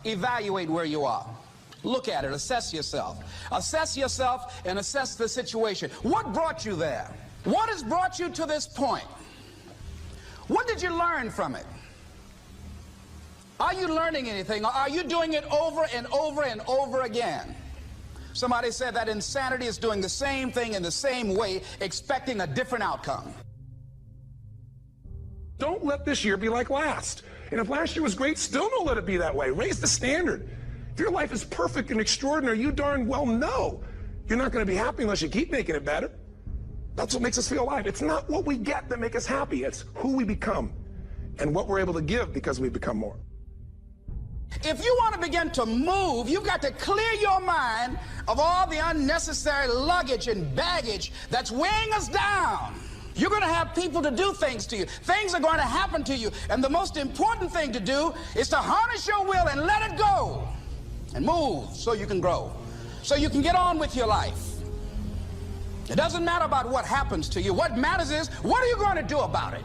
Evaluate where you are. Look at it. Assess yourself. Assess yourself and assess the situation. What brought you there? What has brought you to this point? What did you learn from it? Are you learning anything, or are you doing it over and over and over again? Somebody said that insanity is doing the same thing in the same way, expecting a different outcome. Don't let this year be like last. And if last year was great, still don't let it be that way. Raise the standard. If your life is perfect and extraordinary, you darn well know you're not going to be happy unless you keep making it better. That's what makes us feel alive. It's not what we get that makes us happy. It's who we become and what we're able to give because we become more. If you want to begin to move, you've got to clear your mind of all the unnecessary luggage and baggage that's weighing us down. You're going to have people to do things to you. Things are going to happen to you. And the most important thing to do is to harness your will and let it go and move so you can grow, so you can get on with your life. It doesn't matter about what happens to you. What matters is, what are you going to do about it?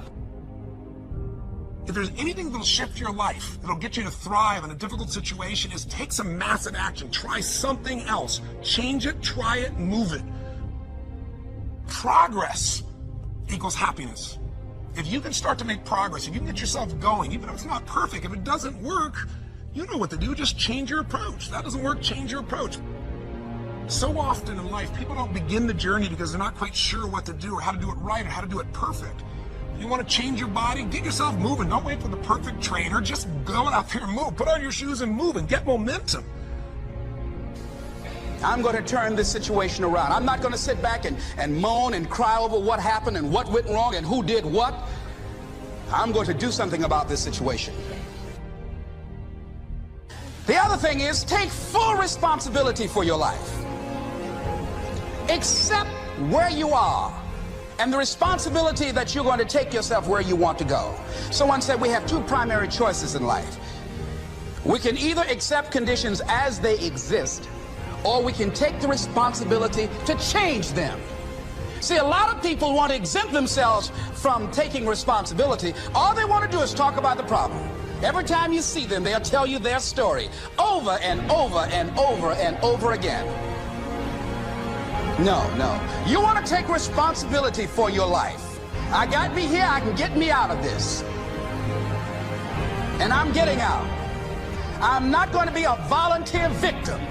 If there's anything that'll shift your life, that'll get you to thrive in a difficult situation, is take some massive action. Try something else. Change it, try it, move it. Progress equals happiness. If you can start to make progress, if you can get yourself going, even if it's not perfect, if it doesn't work, you know what to do. Just change your approach. That doesn't work, change your approach. So often in life, people don't begin the journey because they're not quite sure what to do or how to do it right or how to do it perfect. You want to change your body? Get yourself moving. Don't wait for the perfect trainer. Just go out there and move. Put on your shoes and move and get momentum. I'm going to turn this situation around. I'm not going to sit back and moan and cry over what happened and what went wrong and who did what. I'm going to do something about this situation. The other thing is, take full responsibility for your life. Accept where you are and the responsibility that you're going to take yourself where you want to go. Someone said we have two primary choices in life. We can either accept conditions as they exist, or we can take the responsibility to change them. See, a lot of people want to exempt themselves from taking responsibility. All they want to do is talk about the problem. Every time you see them, they'll tell you their story over and over and over and over again. No. You want to take responsibility for your life. I got me here, I can get me out of this. And I'm getting out. I'm not going to be a volunteer victim.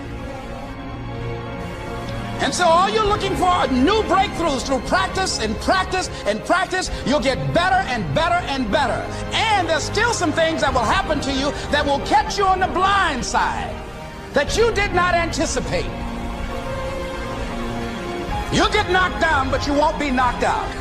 And so all you're looking for are new breakthroughs through practice and practice and practice. You'll get better and better and better. And there's still some things that will happen to you that will catch you on the blind side that you did not anticipate. You'll get knocked down, but you won't be knocked out.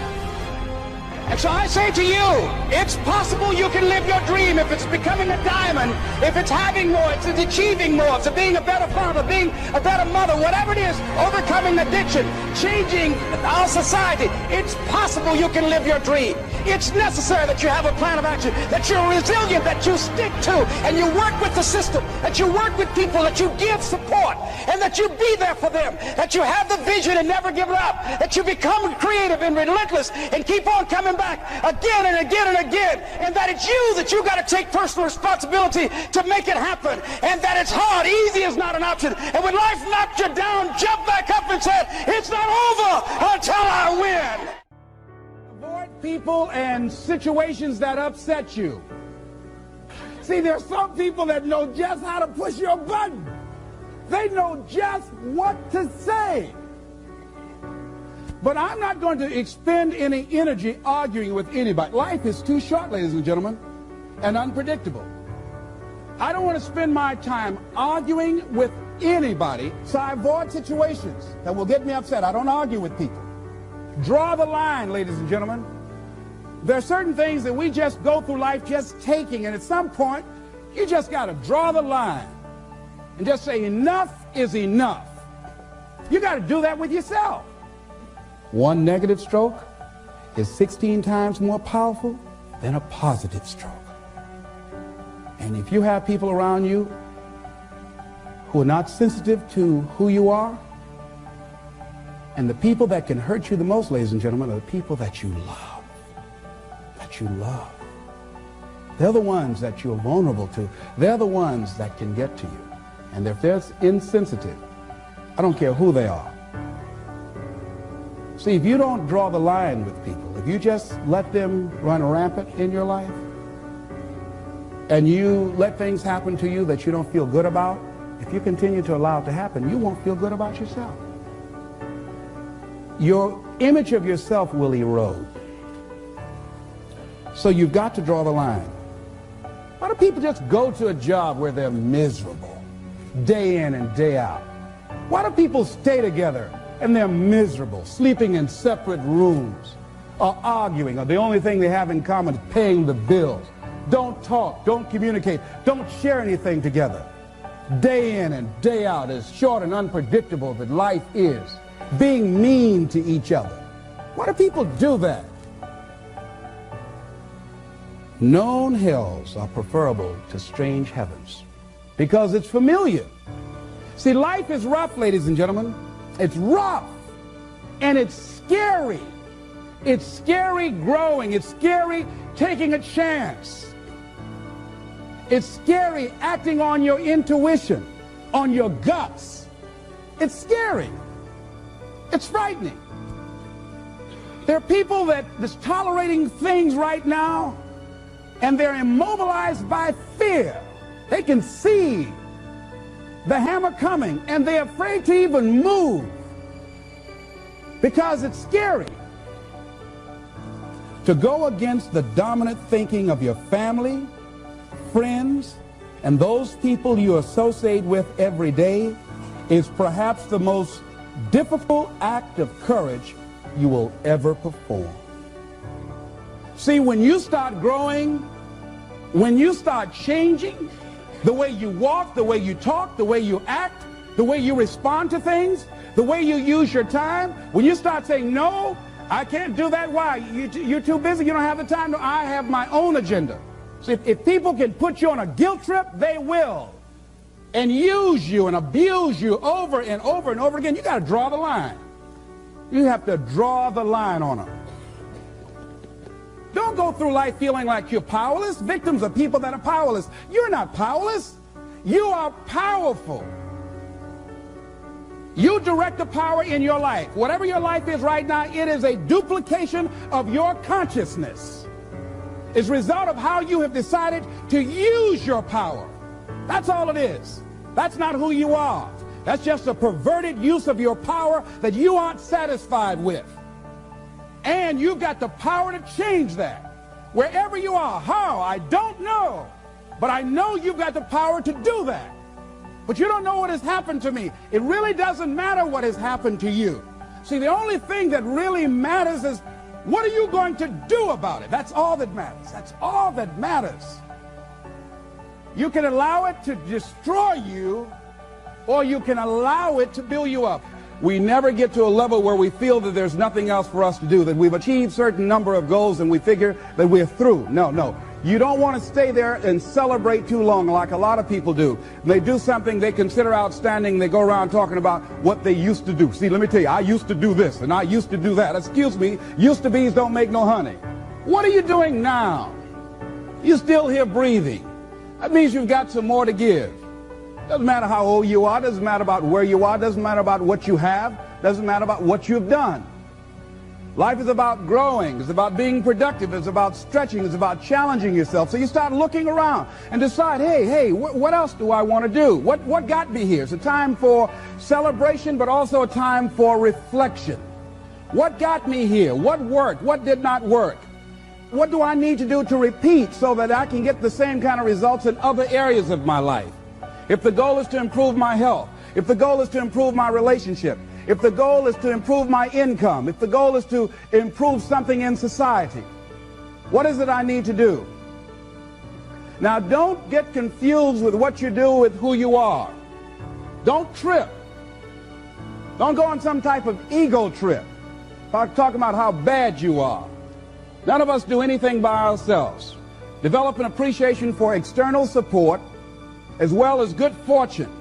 And so I say to you, it's possible you can live your dream if it's becoming a diamond, if it's having more, if it's achieving more, if it's being a better father, being a better mother, whatever it is, overcoming addiction, changing our society. It's possible you can live your dream. It's necessary that you have a plan of action, that you're resilient, that you stick to, and you work with the system, that you work with people, that you give support, and that you be there for them, that you have the vision and never give it up, that you become creative and relentless and keep on coming back again and again and again, and that it's you that you got to take personal responsibility to make it happen, and that it's hard. Easy is not an option. And when life knocked you down, jump back up and said, it's not over until I win. Avoid people and situations that upset you. See, there's some people that know just how to push your button. They know just what to say. But I'm not going to expend any energy arguing with anybody. Life is too short, ladies and gentlemen, and unpredictable. I don't want to spend my time arguing with anybody, so I avoid situations that will get me upset. I don't argue with people. Draw the line, ladies and gentlemen. There are certain things that we just go through life just taking, and at some point, you just got to draw the line and just say enough is enough. You got to do that with yourself. One negative stroke is 16 times more powerful than a positive stroke. And if you have people around you who are not sensitive to who you are, and the people that can hurt you the most, ladies and gentlemen, are the people that you love. That you love. They're the ones that you're vulnerable to. They're the ones that can get to you. And if they're insensitive, I don't care who they are. See, if you don't draw the line with people, if you just let them run rampant in your life, and you let things happen to you that you don't feel good about, if you continue to allow it to happen, you won't feel good about yourself. Your image of yourself will erode. So you've got to draw the line. Why do people just go to a job where they're miserable, day in and day out? Why do people stay together and they're miserable, sleeping in separate rooms, or arguing, or the only thing they have in common is paying the bills? Don't talk, don't communicate, don't share anything together. Day in and day out, as short and unpredictable that life is, being mean to each other. Why do people do that? Known hells are preferable to strange heavens because it's familiar. See, life is rough, ladies and gentlemen. It's rough, and it's scary. It's scary growing. It's scary taking a chance. It's scary acting on your intuition, on your guts. It's scary. It's frightening. There are people that's tolerating things right now, and they're immobilized by fear. They can see the hammer coming, and they're afraid to even move because it's scary. To go against the dominant thinking of your family, friends, and those people you associate with every day is perhaps the most difficult act of courage you will ever perform. See, when you start growing, when you start changing the way you walk, the way you talk, the way you act, the way you respond to things, the way you use your time, when you start saying, no, I can't do that. Why? You're too busy. You don't have the time. No, I have my own agenda. So if people can put you on a guilt trip, they will. And use you and abuse you over and over and over again. You got to draw the line. You have to draw the line on them. Don't go through life feeling like you're powerless. Victims are people that are powerless. You're not powerless. You are powerful. You direct the power in your life. Whatever your life is right now, it is a duplication of your consciousness. It's a result of how you have decided to use your power. That's all it is. That's not who you are. That's just a perverted use of your power that you aren't satisfied with. And you've got the power to change that. Wherever you are, how? I don't know. But I know you've got the power to do that. But you don't know what has happened to me. It really doesn't matter what has happened to you. See, the only thing that really matters is what are you going to do about it? That's all that matters. That's all that matters. You can allow it to destroy you, or you can allow it to build you up. We never get to a level where we feel that there's nothing else for us to do, that we've achieved a certain number of goals and we figure that we're through. No, no. You don't want to stay there and celebrate too long like a lot of people do. They do something they consider outstanding. They go around talking about what they used to do. See, let me tell you, I used to do this and I used to do that. Excuse me, used to be's don't make no honey. What are you doing now? You're still here breathing. That means you've got some more to give. Doesn't matter how old you are, doesn't matter about where you are, doesn't matter about what you have, doesn't matter about what you've done. Life is about growing, it's about being productive, it's about stretching, it's about challenging yourself. So you start looking around and decide, hey, what else do I want to do? What got me here? It's a time for celebration, but also a time for reflection. What got me here? What worked? What did not work? What do I need to do to repeat so that I can get the same kind of results in other areas of my life? If the goal is to improve my health, if the goal is to improve my relationship, if the goal is to improve my income, if the goal is to improve something in society, what is it I need to do? Now, don't get confused with what you do with who you are. Don't trip. Don't go on some type of ego trip, talking about how bad you are. None of us do anything by ourselves. Develop an appreciation for external support as well as good fortune,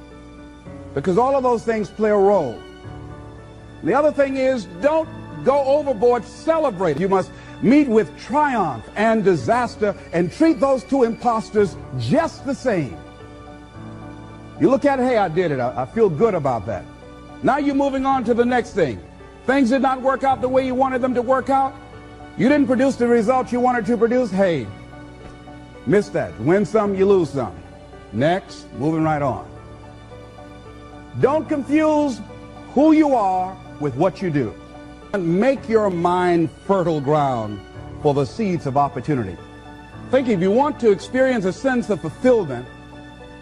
because all of those things play a role. The other thing is, don't go overboard, celebrate. You must meet with triumph and disaster and treat those two imposters just the same. You look at it, hey, I did it. I feel good about that. Now you're moving on to the next thing. Things did not work out the way you wanted them to work out. You didn't produce the results you wanted to produce. Hey, miss that. Win some, you lose some. Next, moving right on. Don't confuse who you are with what you do. And make your mind fertile ground for the seeds of opportunity. Think if you want to experience a sense of fulfillment,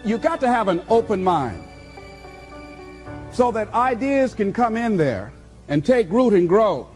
you've got to have an open mind so that ideas can come in there and take root and grow.